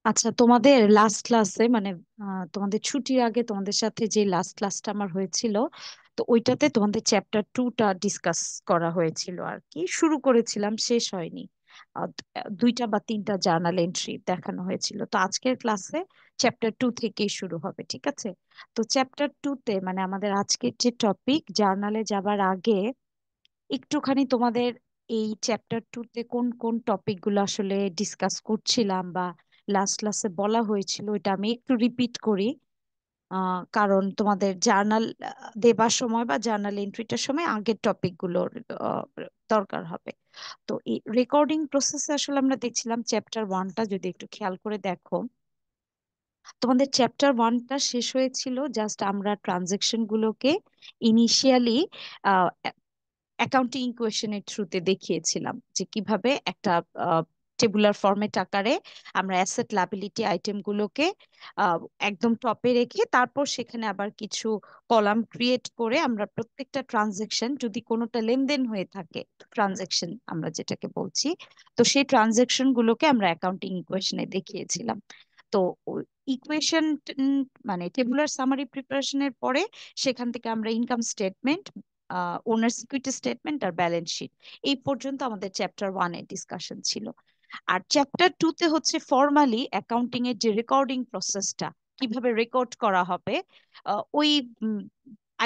আচ্ছা, তোমাদের লাস্ট ক্লাসে মানে তোমাদের ছুটির আগে তোমাদের সাথে যে লাস্ট ক্লাসটা আমার হয়েছিল, তো ওইটাতে তোমাদের চ্যাপ্টার 2টা ডিসকাস করা হয়েছিল আর কি, শুরু করেছিলাম, শেষ হয়নি। দুইটা বা তিনটা জার্নাল এন্ট্রি দেখানো হয়েছিল। তো আজকের ক্লাসে চ্যাপ্টার 2 থেকেই শুরু হবে, ঠিক আছে? তো চ্যাপ্টার 2তে মানে আমাদের আজকের যে টপিক, জার্নালে যাবার আগে একটুখানি তোমাদের এই চ্যাপ্টার 2তে কোন কোন টপিক গুলো আসলে ডিসকাস করছিলাম বা লাস্ট ক্লাসে বলা হয়েছিল, এটা আমি একটু রিপিট করি। কারণ তোমাদের জার্নাল দেবার সময় বা জার্নাল এন্ট্রিটার সময় আগের টপিক গুলোর আহ, দরকার হবে। তো এই রেকর্ডিং প্রসেসে আসলে আমরা দেখছিলাম চ্যাপ্টার 1টা, যদি একটু খেয়াল করে দেখো, তোমাদের চ্যাপ্টার 1টা শেষ হয়েছিল জাস্ট আমরা ট্রানজেকশন গুলোকে ইনিশিয়ালি অ্যাকাউন্টিং ইকুয়েশনের থ্রুতে দেখিয়েছিলাম যে কিভাবে একটা টেবুলার ফরম্যাট আকারে আমরা অ্যাসেট লায়াবিলিটি আইটেম গুলোকে আহ, একদম টপে রেখে তারপর সেখানে আবার কিছু কলাম ক্রিয়েট করে আমরা প্রত্যেকটা ট্রানজেকশন, যদি কোনোটা লেনদেন হয়ে থাকে, ট্রানজেকশন আমরা যেটাকে বলছি, তো সেই ট্রানজেকশন গুলোকে আমরা অ্যাকাউন্টিং ইকুয়েশনে দেখিয়েছিলাম। তো ইকুয়েশন মানে টেবুলার সামারি প্রিপারেশনের পরে সেখান থেকে আমরা income statement, owner's equity statement আর ব্যালেন্স শিট, এই পর্যন্ত আমাদের চ্যাপ্টার 1-এর ডিসকাশন ছিল। আর চ্যাপ্টার 2-তে হচ্ছে ফর্মালি অ্যাকাউন্টিং এর যে রেকর্ডিং প্রসেসটা, কিভাবে রেকর্ড করা হবে, ওই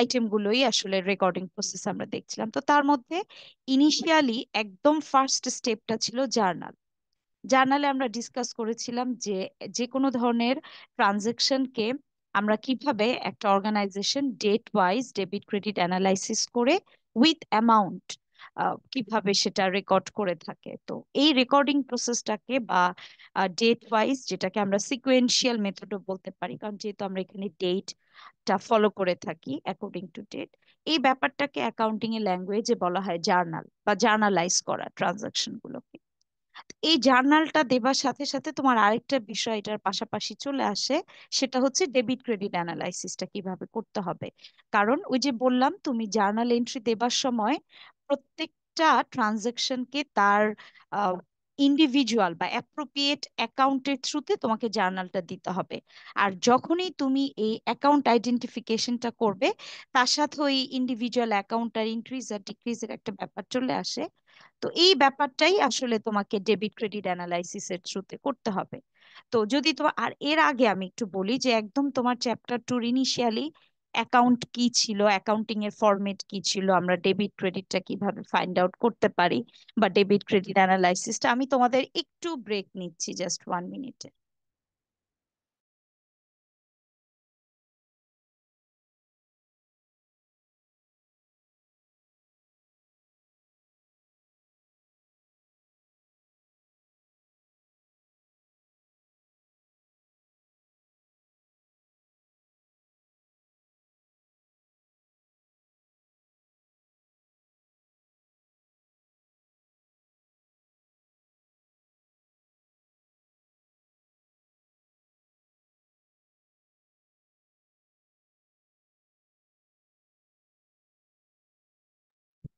আইটেম গুলোই আসলে রেকর্ডিং প্রসেস আমরা দেখছিলাম। তো তার মধ্যে ইনিশিয়ালি একদম ফার্স্ট স্টেপটা ছিল জার্নাল। জার্নালে আমরা ডিসকাস করেছিলাম যে যে কোনো ধরনের ট্রানজেকশনকে আমরা কিভাবে একটা organisation date wise debit credit analysis করে উইথ অ্যামাউন্ট কিভাবে সেটা রেকর্ড করে থাকে। তো এই রেকর্ডিং প্রসেসটাকে বা ডেট ওয়াইজ, যেটাকে আমরা সিকোয়েন্সিয়াল মেথডও বলতে পারি, কারণ যেহেতু আমরা এখানে ডেটটা ফলো করে থাকি অ্যাকর্ডিং টু ডেট, এই ব্যাপারটাকে অ্যাকাউন্টিং এর ল্যাঙ্গুয়েজে বলা হয় জার্নাল বা জার্নালাইজ করা ট্রানজাকশন গুলোকে। এই জার্নালটা দেবার সাথে সাথে তোমার আরেকটা বিষয় এটার পাশাপাশি চলে আসে, সেটা হচ্ছে ডেবিট ক্রেডিট অ্যানালাইসিসটা কিভাবে করতে হবে। কারণ ওই যে বললাম, তুমি জার্নাল এন্ট্রি দেবার সময় প্রত্যেকটা ট্রানজাকশনকে তার ইন্ডিভিজুয়াল বা অ্যাপ্রোপ্রিয়েট অ্যাকাউন্টের থ্রুতে তোমাকে জার্নালটা দিতে হবে। আর যখনই তুমি এই অ্যাকাউন্ট আইডেন্টিফিকেশনটা করবে, তার সাথে ওই ইন্ডিভিজুয়াল অ্যাকাউন্টটার ইনক্রিজ আর ডিক্রিজের একটা ব্যাপার চলে আসে। তো এই ব্যাপারটাই আসলে তোমাকে ডেবিট ক্রেডিট অ্যানালাইসিস এর থ্রুতে করতে হবে। তো যদি তোমার, আর এর আগে আমি একটু বলি যে একদম তোমার চ্যাপ্টার 2 ইনিশিয়ালি অ্যাকাউন্ট কি ছিল, অ্যাকাউন্টিং এর ফরম্যাট কি ছিল, আমরা ডেবিট ক্রেডিটটা কিভাবে ফাইন্ড আউট করতে পারি, বা ডেবিট ক্রেডিট অ্যানালাইসিসটা, আমি তোমাদের একটু ব্রেক নিচ্ছি, জাস্ট 1 মিনিটে।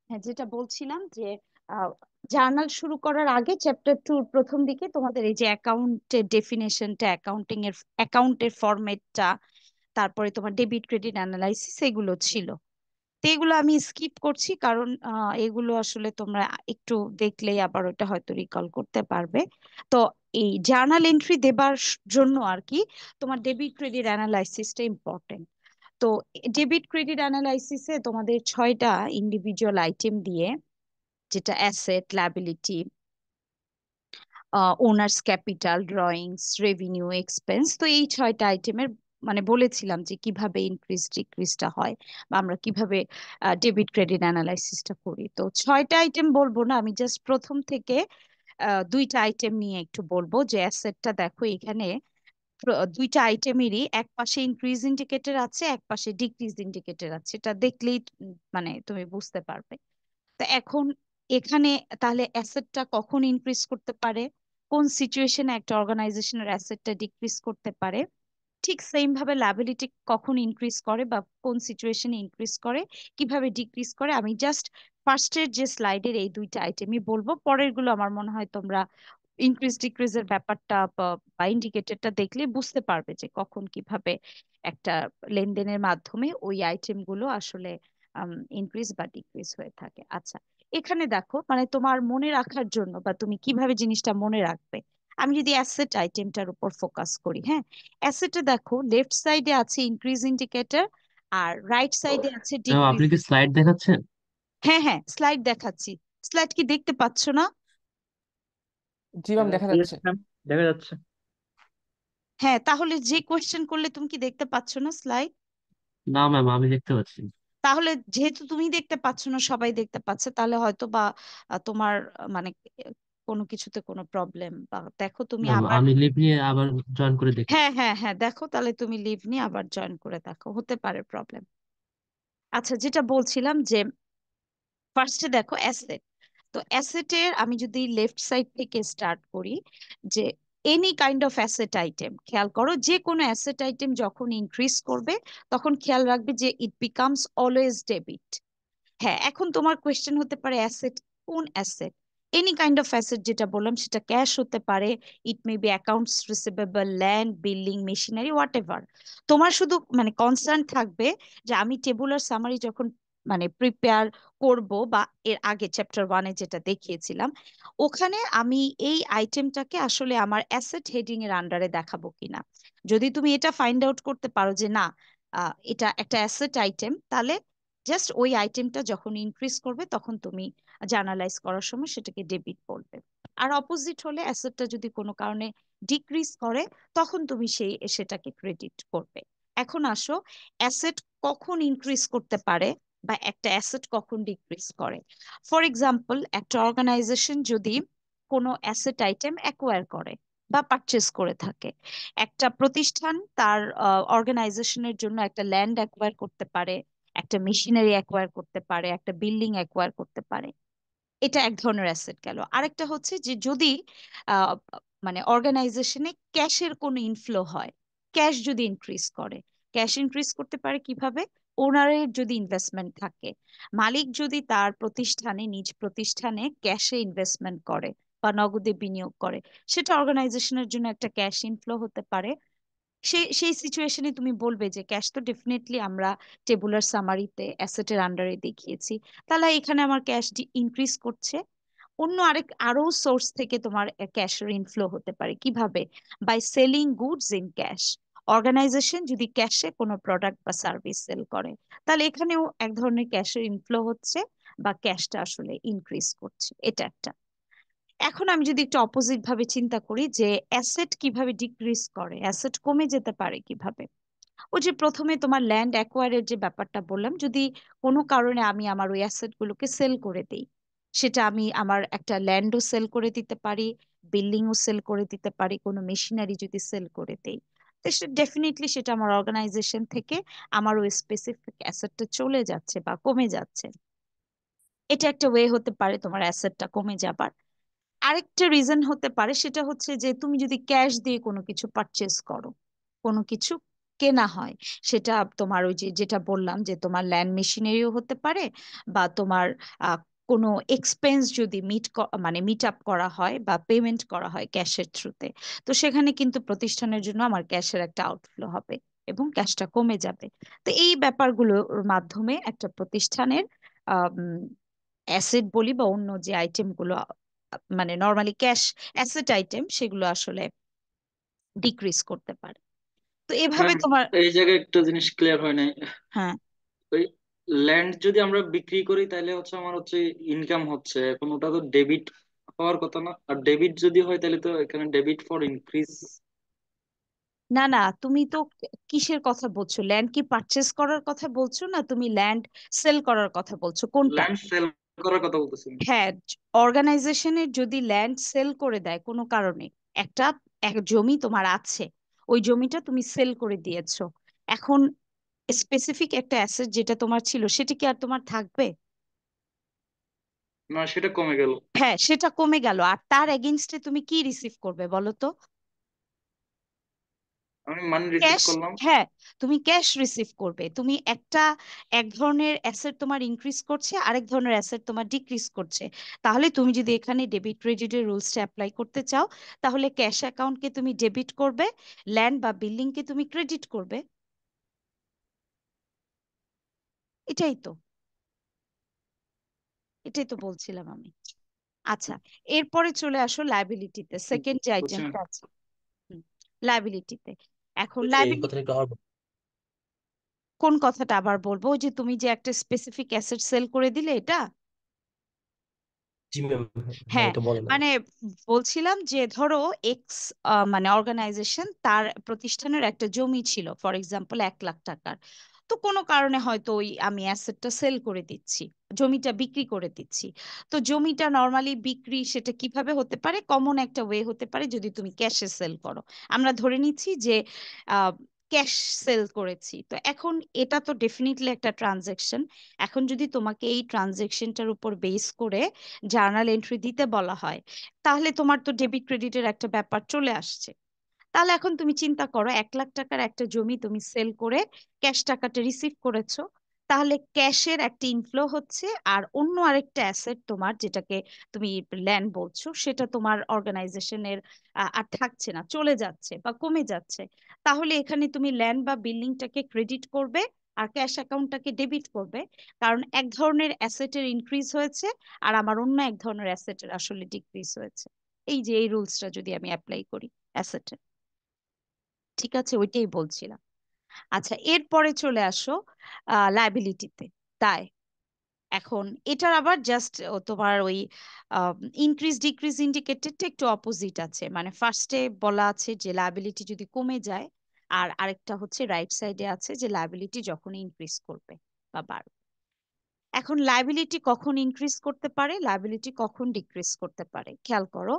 হ্যাঁ, যেটা বলছিলাম যে জার্নাল শুরু করার আগে চ্যাপ্টার 2 প্রথম দিকে তোমাদের এই যে অ্যাকাউন্টের ডেফিনেশনটা, অ্যাকাউন্টের ফরম্যাটটা, তারপরে তোমার ডেবিট ক্রেডিট অ্যানালাইসিস, এগুলো ছিল। তো এগুলো আমি স্কিপ করছি, কারণ এগুলো আসলে তোমরা একটু দেখলেই আবার ওটা হয়তো রিকল করতে পারবে। তো এই জার্নাল এন্ট্রি দেবার জন্য আর কি তোমার ডেবিট ক্রেডিট অ্যানালাইসিসটা ইম্পর্টেন্ট। তো ডেবিট ক্রেডিট অ্যানালাইসিসে তোমাদের 6টা ইন্ডিভিজুয়াল আইটেম দিয়ে, যেটা asset, liability, owners capital, drawings, revenue, expense, তো এই 6টা আইটেমের মানে বলেছিলাম যে কিভাবে ইনক্রিজ ডিক্রিজটা হয় বা আমরা কিভাবে ডেবিট ক্রেডিট অ্যানালাইসিসটা করি। তো 6টা আইটেম বলবো না, আমি জাস্ট প্রথম থেকে 2টা আইটেম নিয়ে একটু বলবো। যে অ্যাসেটটা দেখো, এখানে 2টা আইটেমেরই এক পাশে ইনক্রিজ ইন্ডিকেটর আছে, এক পাশে ডিক্রিজ ইন্ডিকেটর আছে, এটা দেখলেই মানে তুমি বুঝতে পারবে। তো এখন এখানে তাহলে অ্যাসেটটা কখন ইনক্রিজ করতে পারে, কোন সিচুয়েশনে একটা অর্গানাইজেশনের অ্যাসেটটা ডিক্রিজ করতে পারে, ঠিক সেম ভাবে লায়াবিলিটি কখন ইনক্রিজ করে বা কোন সিচুয়েশনে ইনক্রিজ করে, কিভাবে ডিক্রিজ করে, আমি জাস্ট ফার্স্টের যে স্লাইডের এই 2টা আইটেমই বলবো। পরের গুলো আমার মনে হয় তোমরা ইনক্রিজ ডিক্রিজের ব্যাপারটা বা ইন্ডিকেটরটা দেখলে বুঝতে পারবে যে কখন কিভাবে একটা লেনদেনের মাধ্যমে ওই আইটেম গুলো আসলে ইনক্রিজ বা ডিক্রিজ হয়ে থাকে। আচ্ছা, এখানে দেখো মানে তোমার মনে রাখার জন্য বা তুমি কিভাবে জিনিসটা মনে রাখবে, আমি যদি অ্যাসেট আইটেমটার উপর ফোকাস করি, হ্যাঁ, অ্যাসেটে দেখো লেফট সাইডে আছে ইনক্রিজ ইন্ডিকেটর আর রাইট সাইডে আছে ম্যাম ডিক্রিজ। আপনি কি স্লাইড দেখাচ্ছেন? হ্যাঁ হ্যাঁ, স্লাইড দেখাচ্ছি। স্লাইড কি দেখতে পাচ্ছ না? জি ম্যাম, দেখা ইয়েস যাচ্ছে। ম্যাম, দেখা যাচ্ছে। হ্যাঁ, তাহলে যে কোয়েশ্চেন করলে তুমি কি দেখতে পাচ্ছ না স্লাইড? না ম্যাম, আমি দেখতে পাচ্ছি। তাহলে যেহেতু তুমি দেখতে পাচ্ছ না, সবাই দেখতে পাচ্ছে, তাহলে হয়তো বা তোমার মানে কোনো কিছুতে কোনো প্রবলেম, বা দেখো তুমি ম্যাম আবার। আমি লিভ নিয়ে আবার জয়েন করে দেখি। হ্যাঁ হ্যাঁ হ্যাঁ, দেখো তাহলে তুমি লিভ নিয়ে আবার জয়েন করে দেখো, হতে পারে প্রবলেম। আচ্ছা, যেটা বলছিলাম যে ফার্স্টে দেখো অ্যাসেট। তো অ্যাসেটের আমি যদি লেফট সাইড থেকে স্টার্ট করি, যে any kind of asset item, খেয়াল করো যে কোনো অ্যাসেট আইটেম যখন ইনক্রিজ করবে তখন খেয়াল রাখবে যে ইট বিকামস অলওয়েজ ডেবিট। হ্যাঁ, এখন তোমার কোয়েশ্চেন হতে পারে অ্যাসেট কোন asset? Any kind of asset যেটা বললাম সেটা ক্যাশ হতে পারে, it may be accounts receivable, land, building, machinery, whatever. তোমার শুধু মানে কনসার্ন থাকবে যে আমি টেবুলার সামারি যখন মানে প্রিপেয়ার করব, বা এর আগে চ্যাপ্টার ওয়ানে যেটা দেখিয়েছিলাম, ওখানে আমি এই আইটেমটাকে আসলে আমার অ্যাসেট হেডিং এর আন্ডারে দেখাবো কিনা। যদি তুমি এটা ফাইন্ড আউট করতে পারো যে না, এটা একটা অ্যাসেট আইটেম, তাহলে জাস্ট ওই আইটেমটা যখন ইনক্রিজ করবে তখন তুমি জার্নালাইজ করার সময় সেটাকে ডেবিট বলবে। আর অপোজিট হলে অ্যাসেটটা যদি কোনো কারণে ডিক্রিজ করে তখন তুমি সেটাকে ক্রেডিট করবে। এখন আসো, অ্যাসেট কখন ইনক্রিজ করতে পারে বা একটা অ্যাসেট কখন ডিক্রিজ করে। ফর এক্সাম্পল, একটা অর্গানাইজেশন যদি কোনো অ্যাসেট আইটেম অ্যাকোয়ার করে বা পারচেস করে থাকে, একটা প্রতিষ্ঠান তার অর্গানাইজেশনের জন্য একটা ল্যান্ড অ্যাকোয়ার করতে পারে, একটা মেশিনারি অ্যাকোয়ার করতে পারে, একটা বিল্ডিং অ্যাকোয়ার করতে পারে। এটা এক ধরনের অ্যাসেট গেল। আরেকটা হচ্ছে যে যদি আহ, মানে অর্গানাইজেশনে ক্যাশের কোনো ইনফ্লো হয়, ক্যাশ যদি ইনক্রিজ করে। ক্যাশ ইনক্রিজ করতে পারে কিভাবে? ওনারের যদি ইনভেস্টমেন্ট থাকে, মালিক যদি তার প্রতিষ্ঠানে, নিজ প্রতিষ্ঠানে ক্যাশে ইনভেস্টমেন্ট করে বা নগদে বিনিয়োগ করে, সেটা অর্গানাইজেশনের জন্য একটা ক্যাশ ইনফ্লো হতে পারে। সেই সেই সিচুয়েশনে তুমি বলবে যে ক্যাশ তো ডেফিনেটলি আমরা টেবুলার সামারিতে অ্যাসেটের আন্ডারে দেখিয়েছি, তাহলে এখানে আমার ক্যাশ ইনক্রিজ করছে। অন্য আরো সোর্স থেকে তোমার ক্যাশের ইনফ্লো হতে পারে কিভাবে? By selling goods in cash. Organisation যদি ক্যাশে কোনো প্রোডাক্ট বা সার্ভিস সেল করে, তাহলে এখানেও এক ধরনের ক্যাশের ইনফ্লো হচ্ছে বা ক্যাশটা আসলে ইনক্রিজ করছে। এটা একটা। এখন আমি যদি একটু অপোজিট ভাবে চিন্তা করি যে অ্যাসেট কিভাবে ডিক্রিজ করে, অ্যাসেট কমে যেতে পারে কিভাবে। ওই যে প্রথমে তোমার ল্যান্ড অ্যাকোয়ারের যে ব্যাপারটা বললাম, যদি কোনো কারণে আমি আমার ওই অ্যাসেট গুলোকে সেল করে দিই, সেটা আমি আমার একটা ল্যান্ডও সেল করে দিতে পারি, বিল্ডিংও সেল করে দিতে পারি, কোনো মেশিনারি যদি সেল করে দেই, তো সেটা ডেফিনেটলি সেটা আমার অর্গানাইজেশন থেকে আমার ওই স্পেসিফিক অ্যাসেটটা চলে যাচ্ছে বা কমে যাচ্ছে। এটা একটা ওয়ে হতে পারে তোমার অ্যাসেটটা কমে যাবার। আরেকটা রিজন হতে পারে, সেটা হচ্ছে যে তুমি যদি ক্যাশ দিয়ে কোনো কিছু পারচেস করো, কোনো কিছু কেনা হয়, সেটা তোমার ওই যে যেটা বললাম যে তোমার ল্যান্ড মেশিনারিও হতে পারে, বা তোমার আহ, কোনো এক্সপেন্স যদি মানে মিট আপ করা হয় বা পেমেন্ট করা হয় ক্যাশের থ্রুতে, তো সেখানে কিন্তু প্রতিষ্ঠানের জন্য আমার ক্যাশের একটা আউটফ্লো হবে এবং ক্যাশটা কমে যাবে। তো এই ব্যাপারগুলোর মাধ্যমে একটা প্রতিষ্ঠানের অ্যাসেট বলি বা অন্য যে আইটেম গুলো মানে নর্মালি ক্যাশ অ্যাসেট আইটেম, সেগুলো আসলে ডিক্রিজ করতে পারে। তো এভাবে ম্যাম, তোমার। এই জায়গায় একটা জিনিস ক্লিয়ার হয় নাই। হ্যাঁ, ওই ল্যান্ড যদি আমরা বিক্রি করি তাহলে হচ্ছে আমার হচ্ছে ইনকাম হচ্ছে, এখন ওটা তো ডেবিট হওয়ার কথা না? আর ডেবিট যদি হয় তাহলে তো এখানে ডেবিট ফর ইনক্রিজ। না না, তুমি তো কিসের কথা বলছো? ল্যান্ড কি পারচেস করার কথা বলছো, না তুমি ল্যান্ড সেল করার কথা বলছো, কোনটা? ল্যান্ড সেল করার কথা বলতেছি আমি। হ্যাঁ, অর্গানাইজেশনের যদি ল্যান্ড সেল করে দেয় কোনো কারণে, একটা এক জমি তোমার আছে, ওই জমিটা তুমি সেল করে দিয়েছো, এখন স্পেসিফিক একটা অ্যাসেট যেটা তোমার ছিল সেটা কি আর তোমার থাকবে? না, সেটা কমে গেল। হ্যাঁ, সেটা কমে গেল, আর তার এগেইনস্টে তুমি কি রিসিভ করবে বলো তো? আমি মানি রিসিভ ক্যাশ, করলাম। হ্যাঁ, তুমি ক্যাশ রিসিভ করবে। তুমি এক ধরনের অ্যাসেট তোমার ইনক্রিজ করছে, আরেক ধরনের অ্যাসেট তোমার ডিক্রিজ করছে। তাহলে তুমি যদি এখানে ডেবিট ক্রেডিটের রুলসটা অ্যাপ্লাই করতে চাও, তাহলে ক্যাশ অ্যাকাউন্টকে তুমি ডেবিট করবে, ল্যান্ড বা বিল্ডিংকে তুমি ক্রেডিট করবে। এটাই তো, এটাই তো বলছিলাম আমি। আচ্ছা, এরপরে চলে আসো লায়াবিলিটিতে, সেকেন্ড যে বুঝছেন? আইটেমটা আছে লায়াবিলিটিতে। এখন বুঝছি, এই লায়াবিলিটি, কথাটা একটু আবার কোন কথাটা আবার বলবো? ওই যে তুমি যে একটা স্পেসিফিক অ্যাসেট সেল করে দিলে, এটা? জি ম্যাম। হ্যাঁ, হ্যাঁ, এটা বলেন আর মানে বলছিলাম যে ধরো এক্স মানে অর্গানাইজেশন, তার প্রতিষ্ঠানের একটা জমি ছিল ফর এক্সাম্পল 1 লাখ টাকার। তো কোনো কারণে হয়তো ওই আমি অ্যাসেটটা সেল করে দিচ্ছি, জমিটা বিক্রি করে দিচ্ছি। তো জমিটা নর্মালি বিক্রি সেটা কিভাবে হতে পারে? কমন একটা ওয়ে হতে পারে যদি তুমি ক্যাশে সেল করো। আমরা ধরে নিচ্ছি যে ক্যাশ সেল করেছি, তো এখন এটা তো ডেফিনেটলি একটা ট্রানজেকশন। এখন যদি তোমাকে এই ট্রানজেকশনটার উপর বেস করে জার্নাল এন্ট্রি দিতে বলা হয়, তাহলে তোমার তো ডেবিট ক্রেডিটের একটা ব্যাপার চলে আসছে। তাহলে এখন তুমি চিন্তা করো, 1 লাখ টাকার একটা জমি তুমি সেল করে ক্যাশ টাকাটা রিসিভ করেছো, তাহলে ক্যাশের একটা ইনফ্লো হচ্ছে, আর অন্য আরেকটা অ্যাসেট তোমার, যেটাকে তুমি ল্যান্ড বলছো, সেটা তোমার অর্গানাইজেশনের আর থাকছে না, চলে যাচ্ছে বা কমে যাচ্ছে। তাহলে এখানে তুমি ল্যান্ড বা বিল্ডিংটাকে ক্রেডিট করবে আর ক্যাশ অ্যাকাউন্টটাকে ডেবিট করবে, কারণ এক ধরনের অ্যাসেটের ইনক্রিজ হয়েছে আর আমার অন্য এক ধরনের অ্যাসেটের আসলে ডিক্রিজ হয়েছে। এই যে এই রুলসটা যদি আমি অ্যাপ্লাই করি অ্যাসেটে, ঠিক আছে, ওইটাই বলছিলাম। আচ্ছা, এরপরে চলে আসো লায়াবিলিটিতে। তাই এখন এটার আবার জাস্ট তোমার ওই ইনক্রিজ ডিক্রিজ ইন্ডিকেটরটা একটু অপোজিট আছে। মানে ফার্স্টে বলা আছে যে লায়াবিলিটি যদি কমে যায়, আর আরেকটা হচ্ছে রাইট সাইডে আছে যে লায়াবিলিটি যখন ইনক্রিজ করবে বা বাড়বে। এখন লায়াবিলিটি কখন ইনক্রিজ করতে পারে, লায়াবিলিটি কখন ডিক্রিজ করতে পারে, খেয়াল করো।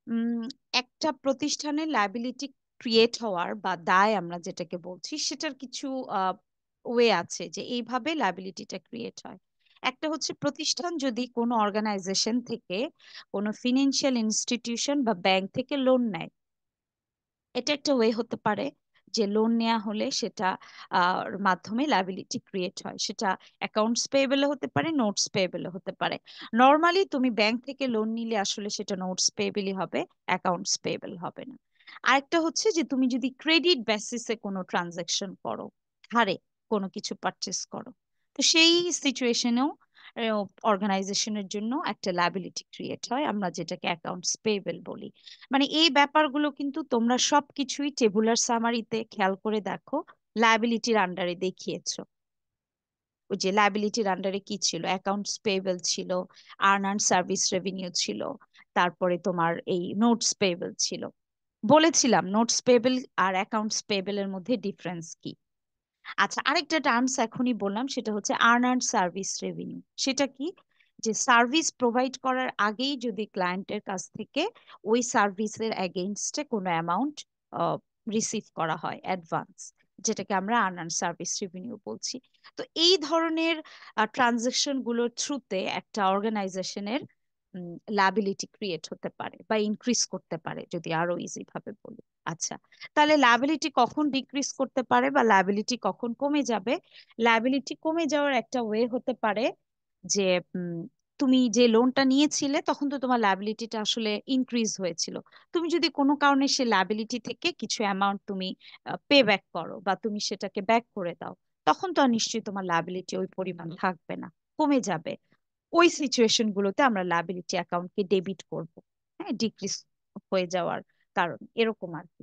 উম একটা প্রতিষ্ঠানের লায়াবিলিটি ক্রিয়েট হওয়ার বা দায় আমরা যেটাকে বলছি, সেটার কিছু ওয়ে আছে যে এইভাবে লায়াবিলিটিটা ক্রিয়েট হয়। একটা হচ্ছে, প্রতিষ্ঠান যদি কোনো অর্গানাইজেশন থেকে, কোনো ফিনান্সিয়াল ইনস্টিটিউশন বা ব্যাংক থেকে লোন নেয়, এটা একটা ওয়ে হতে পারে যে লোন নেওয়া হলে সেটা মাধ্যমে লায়াবিলিটি ক্রিয়েট হয়। সেটা অ্যাকাউন্টস পেয়েবল হতে পারে, নোটস পেয়েবল হতে পারে। নর্মালি তুমি ব্যাংক থেকে লোন নিলে আসলে সেটা নোটস পেয়েবলই হবে, অ্যাকাউন্টস পেয়েবল হবে না। আরেকটা হচ্ছে যে তুমি যদি ক্রেডিট বেসিসে কোনো ট্রানজাকশন করো, ধারে কোনো কিছু পারচেস করো, তো সেই সিচুয়েশনেও অর্গানাইজেশনের জন্য একটা লায়াবিলিটি ক্রিয়েট হয়, আমরা যেটাকে অ্যাকাউন্টস পেয়েবল বলি। মানে এই ব্যাপারগুলো কিন্তু তোমরা সবকিছুই টেবুলার সামারিতে খেয়াল করে দেখো, লায়াবিলিটির আন্ডারে দেখিয়েছো। ওই যে লায়াবিলিটির আন্ডারে কি ছিল, অ্যাকাউন্টস পেয়েবল ছিল, আর্ন অ্যান্ড সার্ভিস রেভিনিউ ছিল, তারপরে তোমার এই নোটস পেয়েবল ছিল। বলেছিলাম নোটস পেয়েবল আর অ্যাকাউন্টস পেয়েবল এর মধ্যে ডিফারেন্স কি। আচ্ছা, আরেকটা টার্মস এখনই বললাম, সেটা হচ্ছে আর্ন অ্যান্ড সার্ভিস রেভিনিউ। সেটা কি? যে সার্ভিস প্রোভাইড করার আগেই যদি ক্লায়েন্টের কাছ থেকে ওই সার্ভিসের এগেইনস্টে কোনো অ্যামাউন্ট রিসিভ করা হয় অ্যাডভান্স, যেটাকে আমরা আর্ন অ্যান্ড সার্ভিস রেভিনিউ বলছি। তো এই ধরনের ট্রানজেকশন গুলোর থ্রুতে একটা অর্গানাইজেশনের লায়াবিলিটি ক্রিয়েট হতে পারে বা ইনক্রিজ করতে পারে, যদি আরো ইজি ভাবে বলি। আচ্ছা, তাহলে লায়াবিলিটি কখন ডিক্রিজ করতে পারে বা লায়াবিলিটি কখন কমে যাবে? লায়াবিলিটি কমে যাওয়ার একটা ওয়ে হতে পারে যে তুমি যে লোনটা নিয়েছিলে তখন তো তোমার লায়াবিলিটিটা আসলে ইনক্রিজ হয়েছিল। তুমি যদি কোনো কারণে সে লায়াবিলিটি থেকে কিছু অ্যামাউন্ট তুমি পে ব্যাক করো বা তুমি সেটাকে ব্যাক করে দাও, তখন তো আর নিশ্চয়ই তোমার লায়াবিলিটি ওই পরিমাণ থাকবে না, কমে যাবে। ওই সিচুয়েশন গুলোতে আমরা লায়াবিলিটি অ্যাকাউন্টকে ডেবিট করব, হ্যাঁ, ডিক্রিজ হয়ে যাওয়ার কারণ এরকম আর কি।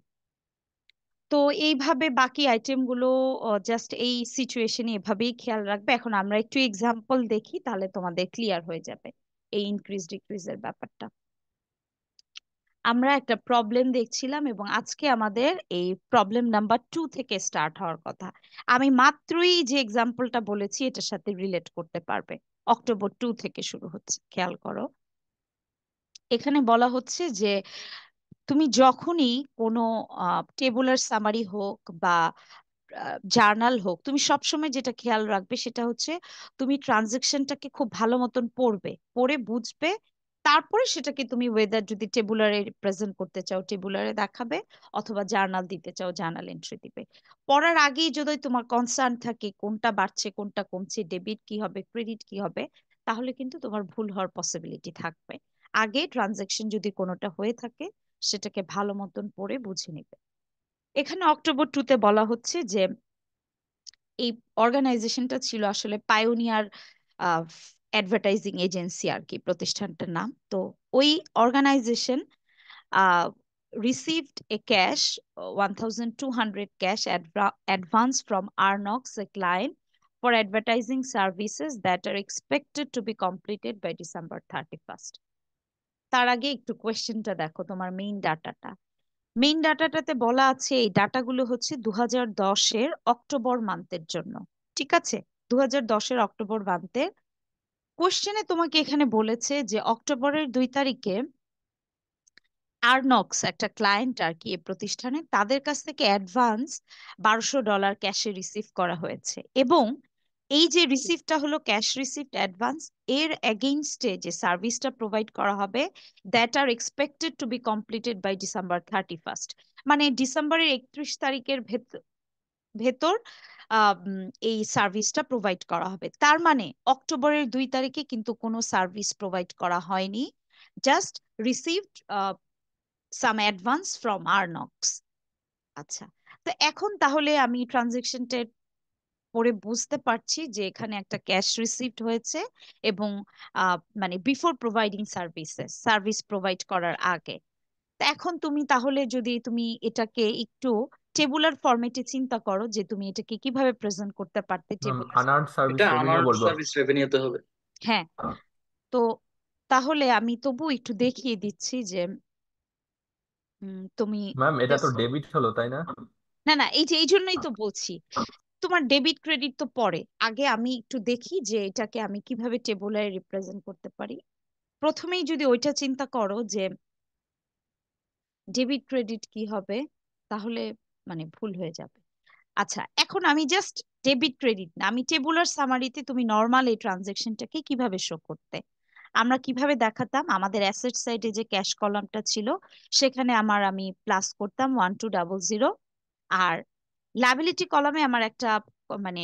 তো এইভাবে বাকি আইটেম গুলো জাস্ট এই সিচুয়েশনে এভাবেই খেয়াল রাখবে। এখন আমরা একটু এক্সাম্পল দেখি, তাহলে তোমাদের ক্লিয়ার হয়ে যাবে এই ইনক্রিজ ডিক্রিজের ব্যাপারটা। আমরা একটা প্রবলেম দেখছিলাম এবং আজকে আমাদের এই প্রবলেম নাম্বার 2 থেকে স্টার্ট হওয়ার কথা। আমি মাত্রই যে এক্সাম্পলটা বলেছি এটার সাথে রিলেট করতে পারবে। অক্টোবর 2 থেকে শুরু হচ্ছে, খেয়াল করো। এখানে বলা হচ্ছে যে তুমি যখনই কোনো টেবুলার সামারি হোক বা জার্নাল হোক, তুমি সবসময় যেটা খেয়াল রাখবে সেটা হচ্ছে তুমি ট্রানজেকশনটাকে খুব ভালো মতন পড়বে, পড়ে বুঝবে তারপরে সেটাকে তুমি ওয়েদার যদি টেবুলারে প্রেজেন্ট করতে চাও টেবুলারে দেখাবে, অথবা জার্নাল দিতে চাও জার্নাল এন্ট্রি দিবে। পড়ার আগেই যদি তোমার কনসার্ন থাকে কোনটা বাড়ছে কোনটা কমছে, ডেবিট কি হবে ক্রেডিট কি হবে, তাহলে কিন্তু তোমার ভুল হওয়ার পসিবিলিটি থাকবে। আগে ট্রানজাকশন যদি কোনোটা হয়ে থাকে সেটাকে ভালো মতন পড়ে বুঝে নিবে। এখানে অক্টোবর 2-তে বলা হচ্ছে যে এই অর্গানাইজেশনটা ছিল আসলে পায়োনিয়ার অ্যাডভার্টাইজিং এজেন্সি আর কি, প্রতিষ্ঠানটার নাম। তো ওই organisation received a cash 1,200 cash advance from Arnox, a client, for advertising services that are expected to be completed by December 31st. তার আগে একটু কোয়েশ্চেনটা দেখো, তোমার মেইন ডাটাটাতে বলা আছে এই ডাটাগুলো হচ্ছে 2010-এর অক্টোবর মান্থের জন্য। ঠিক আছে, 2010-এর অক্টোবর মান্থের কোয়েশ্চেনে তোমাকে এখানে বলেছে যে অক্টোবরের 2 তারিখে আর্নক্স একটা ক্লায়েন্ট আর কি, এই প্রতিষ্ঠানে তাদের কাছ থেকে অ্যাডভান্স $1200 ক্যাশে রিসিভ করা হয়েছে, এবং এই যে রিসিভটা হলো ক্যাশ রিসিভড অ্যাডভান্স, এর এগেইনস্টে যে সার্ভিসটা প্রোভাইড করা হবে that are expected to be completed by December 31st, মানে ডিসেম্বরের 31 তারিখের ভেতর এই সার্ভিসটা প্রোভাইড করা হবে। তার মানে অক্টোবরের 2 তারিখে কিন্তু কোনো সার্ভিস প্রোভাইড করা হয়নি, just received some advance from Arnox. আচ্ছা, তো এখন তাহলে আমি ট্রানজেকশনটা পরে বুঝতে পারছি যে এখানে একটা ক্যাশ রিসিভড হয়েছে, এবং মানে বিফোর প্রোভাইডিং সার্ভিস প্রোভাইড করার আগে। তো এখন তুমি তাহলে যদি তুমি এটাকে একটু টেবুলার ফরম্যাটে চিন্তা করো যে তুমি এটাকে কিভাবে প্রেজেন্ট করতে পারতে টেবুলার। আনআর্নড সার্ভিস এটা রেভিনিউ আনআর্নড বলবো। সার্ভিস রেভিনিউতে হবে। হ্যাঁ, তো তাহলে আমি তবু একটু দেখিয়ে দিচ্ছি যে তুমি ম্যাম এটা তো just- ডেবিট হলো তাই না? না না, এই জন্যই তো বলছি তোমার ডেবিট ক্রেডিট তো পরে, আগে আমি একটু দেখি যে এটাকে আমি কিভাবে টেবুলারে রিপ্রেজেন্ট করতে পারি। প্রথমেই যদি ওইটা চিন্তা করো যে ডেবিট ক্রেডিট কি হবে, তাহলে মানে ভুল হয়ে যাবে। আচ্ছা, এখন আমি জাস্ট ডেবিট ক্রেডিট না, আমি টেবুলার সামারিতে তুমি নর্মাল এই ট্রানজেকশনটাকে কিভাবে শো করতে, আমরা কিভাবে দেখাতাম, আমাদের অ্যাসেট সাইডে যে ক্যাশ কলামটা ছিল সেখানে আমি প্লাস করতাম 1200, আর লায়াবিলিটি কলামে আমার মানে